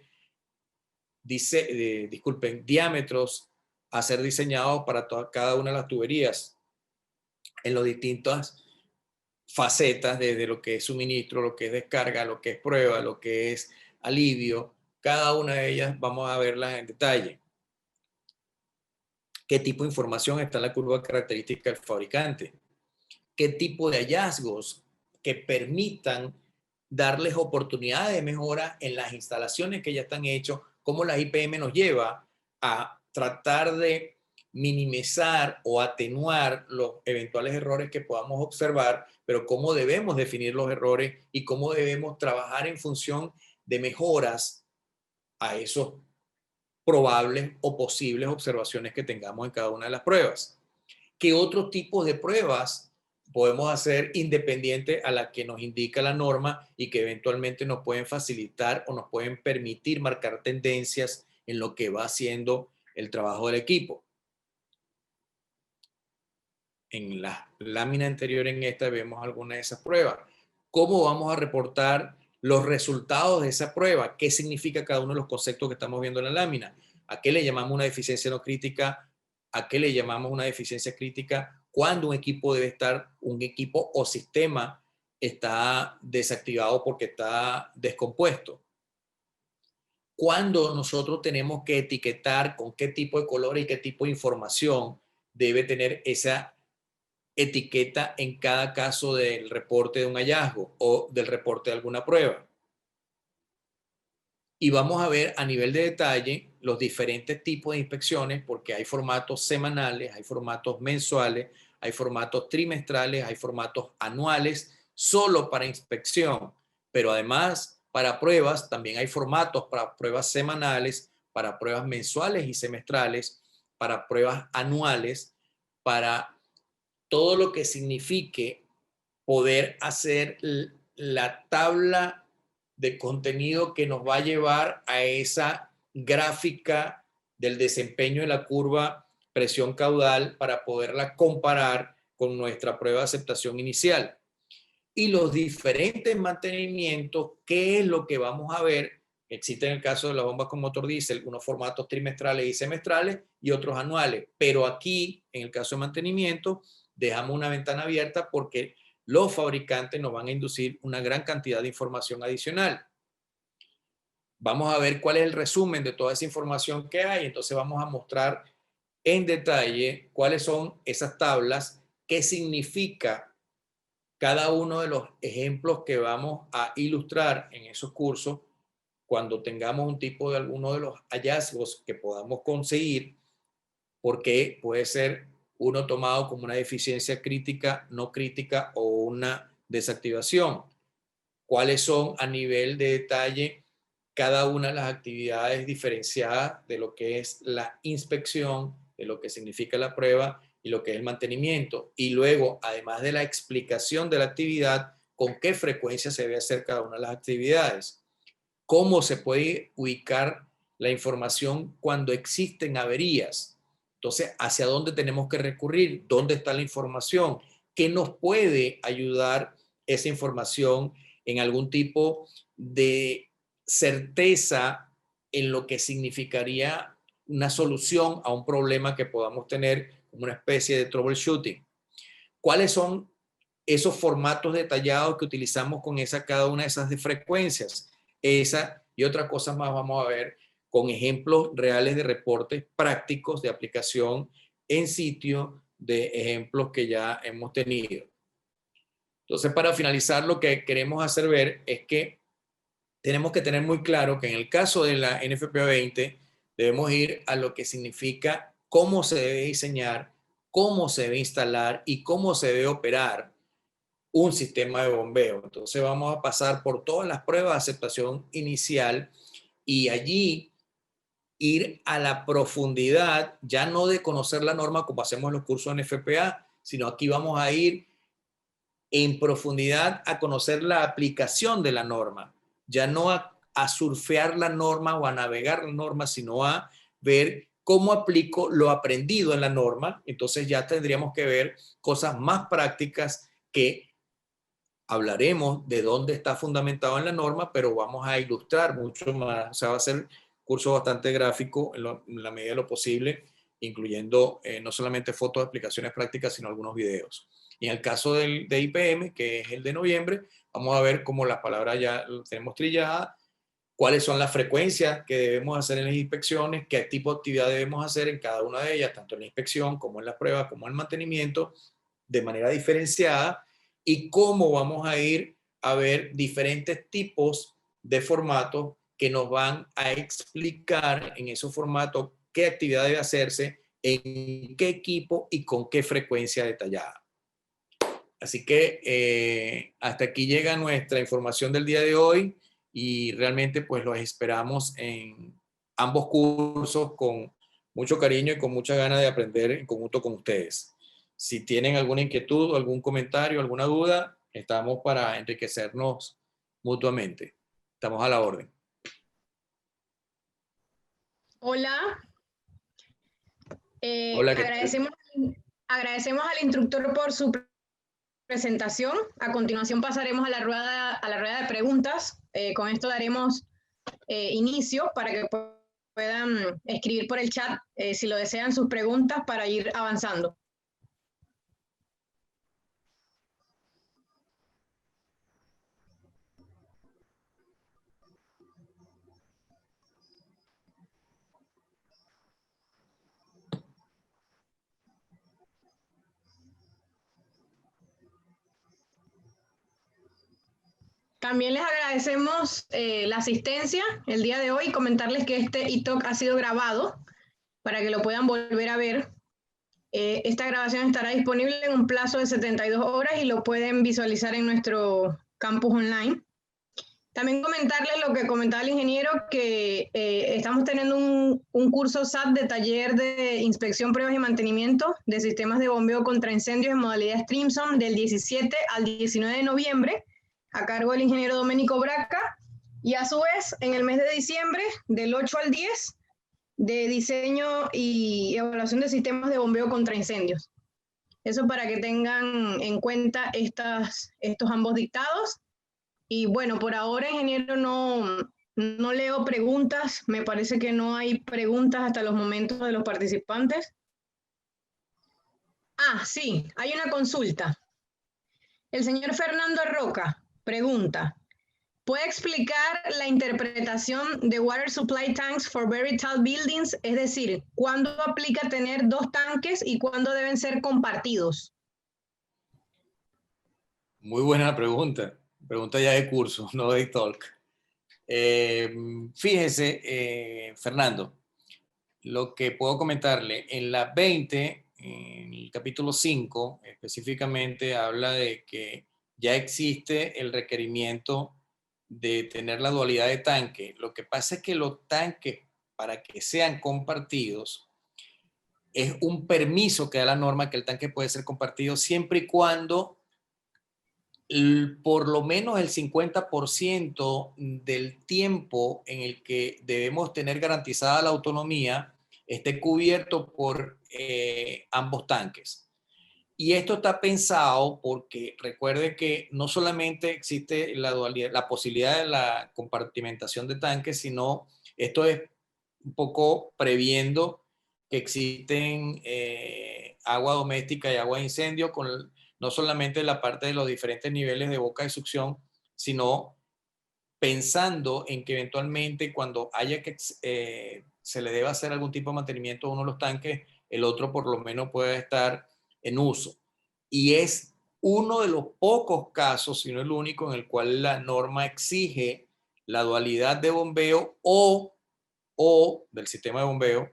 diámetros a ser diseñados para cada una de las tuberías en las distintas facetas, desde lo que es suministro, lo que es descarga, lo que es prueba, lo que es alivio. Cada una de ellas vamos a verlas en detalle. ¿Qué tipo de información está en la curva característica del fabricante? ¿Qué tipo de hallazgos que permitan darles oportunidades de mejora en las instalaciones que ya están hechas? ¿Cómo la IPM nos lleva a tratar de minimizar o atenuar los eventuales errores que podamos observar, pero cómo debemos definir los errores y cómo debemos trabajar en función de mejoras a esos probables o posibles observaciones que tengamos en cada una de las pruebas? ¿Qué otros tipos de pruebas podemos hacer independientes a las que nos indica la norma y que eventualmente nos pueden facilitar o nos pueden permitir marcar tendencias en lo que va haciendo el trabajo del equipo? En la lámina anterior en esta vemos algunas de esas pruebas. ¿Cómo vamos a reportar los resultados de esa prueba? ¿Qué significa cada uno de los conceptos que estamos viendo en la lámina? ¿A qué le llamamos una deficiencia no crítica? ¿A qué le llamamos una deficiencia crítica? ¿Cuándo un equipo o sistema está desactivado porque está descompuesto? ¿Cuándo nosotros tenemos que etiquetar con qué tipo de color y qué tipo de información debe tener esa etiqueta en cada caso del reporte de un hallazgo o del reporte de alguna prueba? Y vamos a ver a nivel de detalle los diferentes tipos de inspecciones, porque hay formatos semanales, hay formatos mensuales, hay formatos trimestrales, hay formatos anuales, solo para inspección. Pero además, para pruebas, también hay formatos para pruebas semanales, para pruebas mensuales y semestrales, para pruebas anuales, para todo lo que signifique poder hacer la tabla de contenido que nos va a llevar a esa gráfica del desempeño de la curva presión caudal para poderla comparar con nuestra prueba de aceptación inicial. Y los diferentes mantenimientos, ¿qué es lo que vamos a ver? Existe en el caso de las bombas con motor diésel unos formatos trimestrales y semestrales y otros anuales. Pero aquí, en el caso de mantenimiento, dejamos una ventana abierta porque los fabricantes nos van a inducir una gran cantidad de información adicional. Vamos a ver cuál es el resumen de toda esa información que hay. Entonces vamos a mostrar en detalle cuáles son esas tablas, qué significa cada uno de los ejemplos que vamos a ilustrar en esos cursos cuando tengamos un tipo de alguno de los hallazgos que podamos conseguir, porque puede ser uno tomado como una deficiencia crítica, no crítica o una desactivación. ¿Cuáles son a nivel de detalle cada una de las actividades diferenciadas de lo que es la inspección, de lo que significa la prueba y lo que es el mantenimiento? Y luego, además de la explicación de la actividad, ¿con qué frecuencia se debe hacer cada una de las actividades? ¿Cómo se puede ubicar la información cuando existen averías? Entonces, ¿hacia dónde tenemos que recurrir? ¿Dónde está la información? ¿Qué nos puede ayudar esa información en algún tipo de certeza en lo que significaría una solución a un problema que podamos tener, como una especie de troubleshooting? ¿Cuáles son esos formatos detallados que utilizamos con cada una de esas frecuencias? Esa y otras cosas más vamos a ver con ejemplos reales de reportes prácticos de aplicación en sitio, de ejemplos que ya hemos tenido. Entonces, para finalizar, lo que queremos hacer ver es que tenemos que tener muy claro que en el caso de la NFPA 20 debemos ir a lo que significa cómo se debe diseñar, cómo se debe instalar y cómo se debe operar un sistema de bombeo. Entonces vamos a pasar por todas las pruebas de aceptación inicial y allí ir a la profundidad, ya no de conocer la norma como hacemos en los cursos en FPA, sino aquí vamos a ir en profundidad a conocer la aplicación de la norma, ya no a surfear la norma o a navegar la norma, sino a ver cómo aplico lo aprendido en la norma. Entonces ya tendríamos que ver cosas más prácticas que hablaremos de dónde está fundamentado en la norma, pero vamos a ilustrar mucho más. O sea, va a ser un curso bastante gráfico en la medida de lo posible, incluyendo no solamente fotos de aplicaciones prácticas, sino algunos videos. Y en el caso de IPM, que es el de noviembre, vamos a ver cómo las palabras ya tenemos trilladas, cuáles son las frecuencias que debemos hacer en las inspecciones, qué tipo de actividad debemos hacer en cada una de ellas, tanto en la inspección como en la prueba, como en el mantenimiento, de manera diferenciada, y cómo vamos a ir a ver diferentes tipos de formatos que nos van a explicar en esos formatos qué actividad debe hacerse, en qué equipo y con qué frecuencia detallada. Así que hasta aquí llega nuestra información del día de hoy y realmente pues los esperamos en ambos cursos con mucho cariño y con mucha ganas de aprender en conjunto con ustedes. Si tienen alguna inquietud, algún comentario, alguna duda, estamos para enriquecernos mutuamente. Estamos a la orden. Hola. Hola, agradecemos al instructor por su presentación. A continuación pasaremos a la rueda de preguntas. Con esto daremos inicio para que puedan escribir por el chat si lo desean sus preguntas para ir avanzando. También les agradecemos la asistencia el día de hoy y comentarles que este e-talk ha sido grabado para que lo puedan volver a ver. Esta grabación estará disponible en un plazo de 72 horas y lo pueden visualizar en nuestro campus online. También comentarles lo que comentaba el ingeniero, que estamos teniendo un curso SAT de taller de inspección, pruebas y mantenimiento de sistemas de bombeo contra incendios en modalidad Streamson del 17 al 19 de noviembre, a cargo del ingeniero Domenico Braca, y a su vez en el mes de diciembre, del 8 al 10, de diseño y evaluación de sistemas de bombeo contra incendios. Eso para que tengan en cuenta estos ambos dictados. Y bueno, por ahora, ingeniero, no leo preguntas. Me parece que no hay preguntas hasta los momentos de los participantes. Ah, sí, hay una consulta. El señor Fernando Roca pregunta, ¿puede explicar la interpretación de Water Supply Tanks for Very Tall Buildings? Es decir, ¿cuándo aplica tener 2 tanques y cuándo deben ser compartidos? Muy buena pregunta. Pregunta ya de curso, no de talk. Fíjese, Fernando, lo que puedo comentarle, en la 20, en el capítulo 5, específicamente habla de que ya existe el requerimiento de tener la dualidad de tanque. Lo que pasa es que los tanques, para que sean compartidos, es un permiso que da la norma que el tanque puede ser compartido siempre y cuando por lo menos el 50% del tiempo en el que debemos tener garantizada la autonomía esté cubierto por ambos tanques. Y esto está pensado porque recuerde que no solamente existe la dualidad, la posibilidad de la compartimentación de tanques, sino esto es un poco previendo que existen agua doméstica y agua de incendio, con no solamente la parte de los diferentes niveles de boca de succión, sino pensando en que eventualmente cuando haya que se le deba hacer algún tipo de mantenimiento a uno de los tanques, el otro por lo menos pueda estar en uso. Y es uno de los pocos casos, si no el único, en el cual la norma exige la dualidad de bombeo o del sistema de bombeo,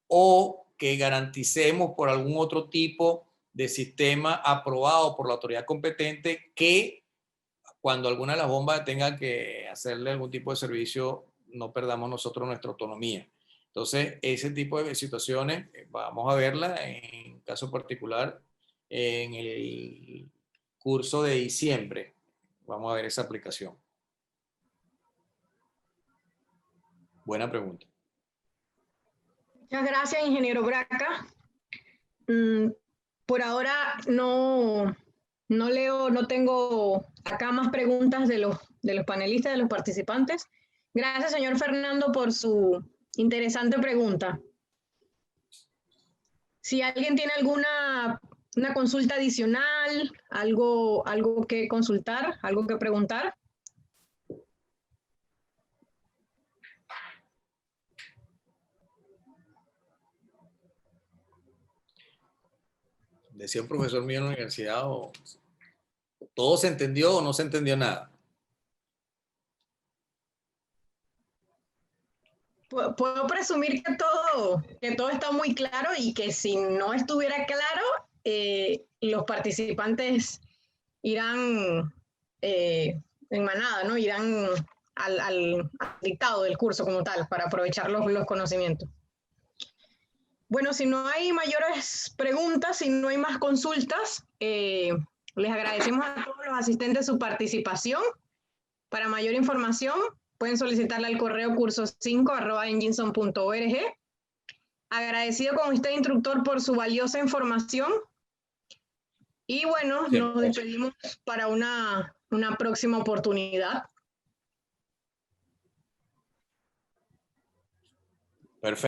o que garanticemos por algún otro tipo de sistema aprobado por la autoridad competente que cuando alguna de las bombas tenga que hacerle algún tipo de servicio, no perdamos nosotros nuestra autonomía. Entonces, ese tipo de situaciones, vamos a verla en caso particular en el curso de diciembre. Vamos a ver esa aplicación. Buena pregunta. Muchas gracias, ingeniero Braca. Por ahora no tengo acá más preguntas de los panelistas, de los participantes. Gracias, señor Fernando, por su interesante pregunta. Si alguien tiene una consulta adicional, algo que consultar, algo que preguntar. Decía un profesor mío en la universidad, todo se entendió o no se entendió nada. Puedo presumir que todo está muy claro y que si no estuviera claro, los participantes irán en manada, ¿no? Irán al dictado del curso como tal, para aprovechar los conocimientos. Bueno, si no hay mayores preguntas, si no hay más consultas, les agradecemos a todos los asistentes su participación. Para mayor información, pueden solicitarla al correo cursos5@enginson.org. Agradecido con usted, instructor, por su valiosa información. Y bueno, nos despedimos para una próxima oportunidad. Perfecto.